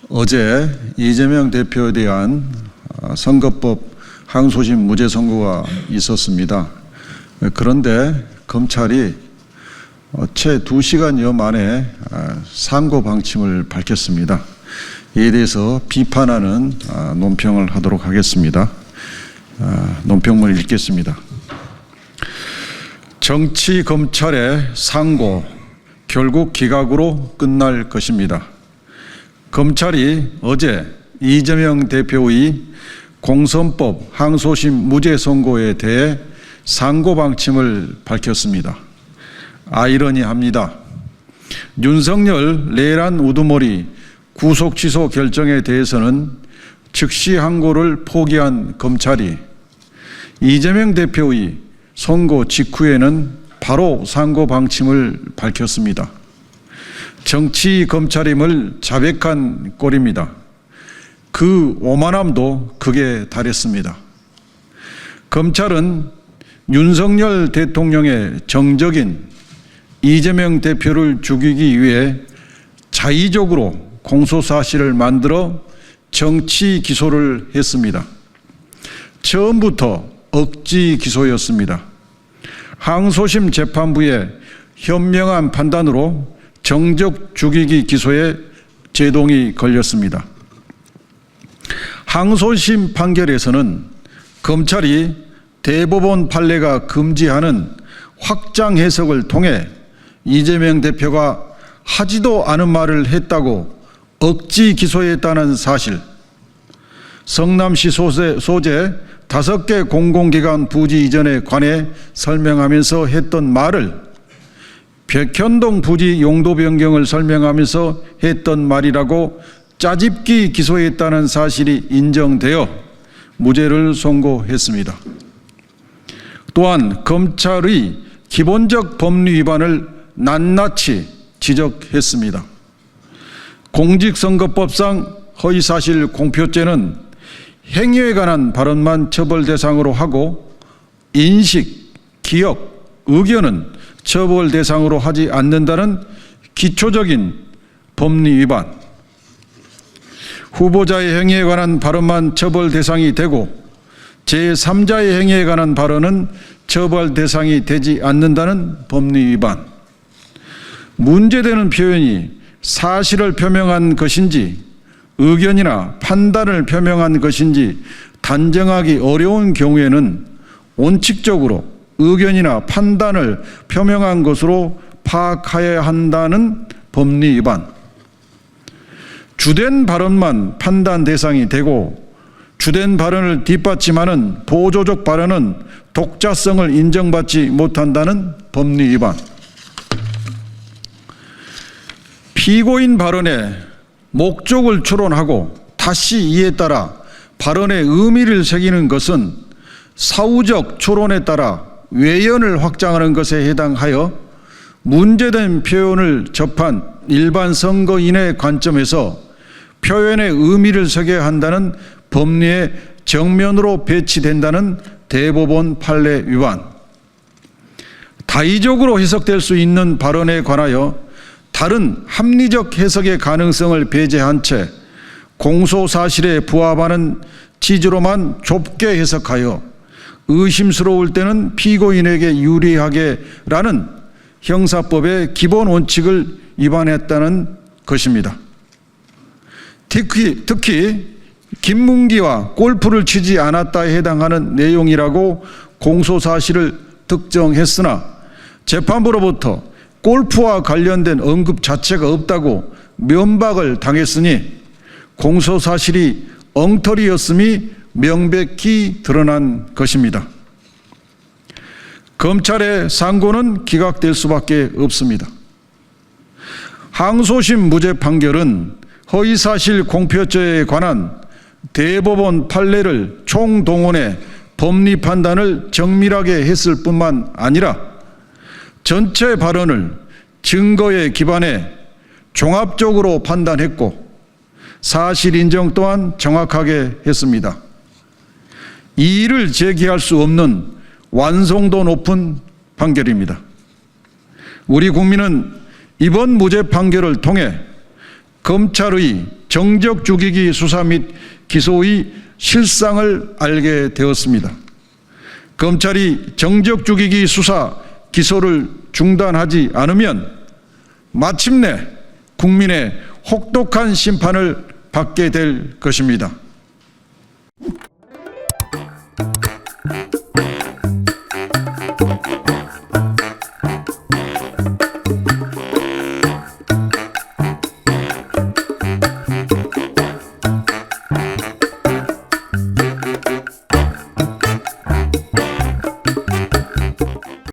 어제 이재명 대표에 대한 선거법 항소심 무죄 선고가 있었습니다. 그런데 검찰이 채 2시간여 만에 상고 방침을 밝혔습니다. 이에 대해서 비판하는 논평을 하도록 하겠습니다. 논평문을 읽겠습니다. 정치 검찰의 상고 결국 기각으로 끝날 것입니다. 검찰이 어제 이재명 대표의 공선법 항소심 무죄 선고에 대해 상고 방침을 밝혔습니다. 아이러니합니다. 윤석열 내란 우두머리 구속 취소 결정에 대해서는 즉시 항고를 포기한 검찰이 이재명 대표의 선고 직후에는 바로 상고 방침을 밝혔습니다. 정치 검찰임을 자백한 꼴입니다. 그 오만함도 극에 달했습니다. 검찰은 윤석열 대통령의 정적인 이재명 대표를 죽이기 위해 자의적으로 공소사실을 만들어 정치 기소를 했습니다. 처음부터 억지 기소였습니다. 항소심 재판부의 현명한 판단으로 정적 죽이기 기소에 제동이 걸렸습니다. 항소심 판결에서는 검찰이 대법원 판례가 금지하는 확장 해석을 통해 이재명 대표가 하지도 않은 말을 했다고 억지 기소했다는 사실, 성남시 소재 5개 공공기관 부지 이전에 관해 설명하면서 했던 말을 백현동 부지 용도 변경을 설명하면서 했던 말이라고 짜집기 기소했다는 사실이 인정되어 무죄를 선고했습니다. 또한 검찰의 기본적 법리 위반을 낱낱이 지적했습니다. 공직선거법상 허위사실 공표죄는 행위에 관한 발언만 처벌 대상으로 하고 인식, 기억, 의견은 처벌 대상으로 하지 않는다는 기초적인 법리 위반, 후보자의 행위에 관한 발언만 처벌 대상이 되고 제3자의 행위에 관한 발언은 처벌 대상이 되지 않는다는 법리 위반, 문제되는 표현이 사실을 표명한 것인지 의견이나 판단을 표명한 것인지 단정하기 어려운 경우에는 원칙적으로 의견이나 판단을 표명한 것으로 파악해야 한다는 법리 위반, 주된 발언만 판단 대상이 되고 주된 발언을 뒷받침하는 보조적 발언은 독자성을 인정받지 못한다는 법리 위반, 피고인 발언에 목적을 추론하고 다시 이에 따라 발언의 의미를 새기는 것은 사후적 추론에 따라 외연을 확장하는 것에 해당하여 문제된 표현을 접한 일반 선거인의 관점에서 표현의 의미를 새겨야 한다는 법리에 정면으로 배치된다는 대법원 판례 위반, 다의적으로 해석될 수 있는 발언에 관하여 다른 합리적 해석의 가능성을 배제한 채 공소사실에 부합하는 취지로만 좁게 해석하여 의심스러울 때는 피고인에게 유리하게라는 형사법의 기본 원칙을 위반했다는 것입니다. 특히 김문기와 골프를 치지 않았다에 해당하는 내용이라고 공소사실을 특정했으나 재판부로부터 골프와 관련된 언급 자체가 없다고 면박을 당했으니 공소사실이 엉터리였음이 명백히 드러난 것입니다. 검찰의 상고는 기각될 수밖에 없습니다. 항소심 무죄 판결은 허위사실 공표죄에 관한 대법원 판례를 총동원해 법리 판단을 정밀하게 했을 뿐만 아니라 전체 발언을 증거에 기반해 종합적으로 판단했고 사실 인정 또한 정확하게 했습니다. 이의를 제기할 수 없는 완성도 높은 판결입니다. 우리 국민은 이번 무죄 판결을 통해 검찰의 정적 죽이기 수사 및 기소의 실상을 알게 되었습니다. 검찰이 정적 죽이기 수사, 기소를 중단하지 않으면 마침내 국민의 혹독한 심판을 받게 될 것입니다.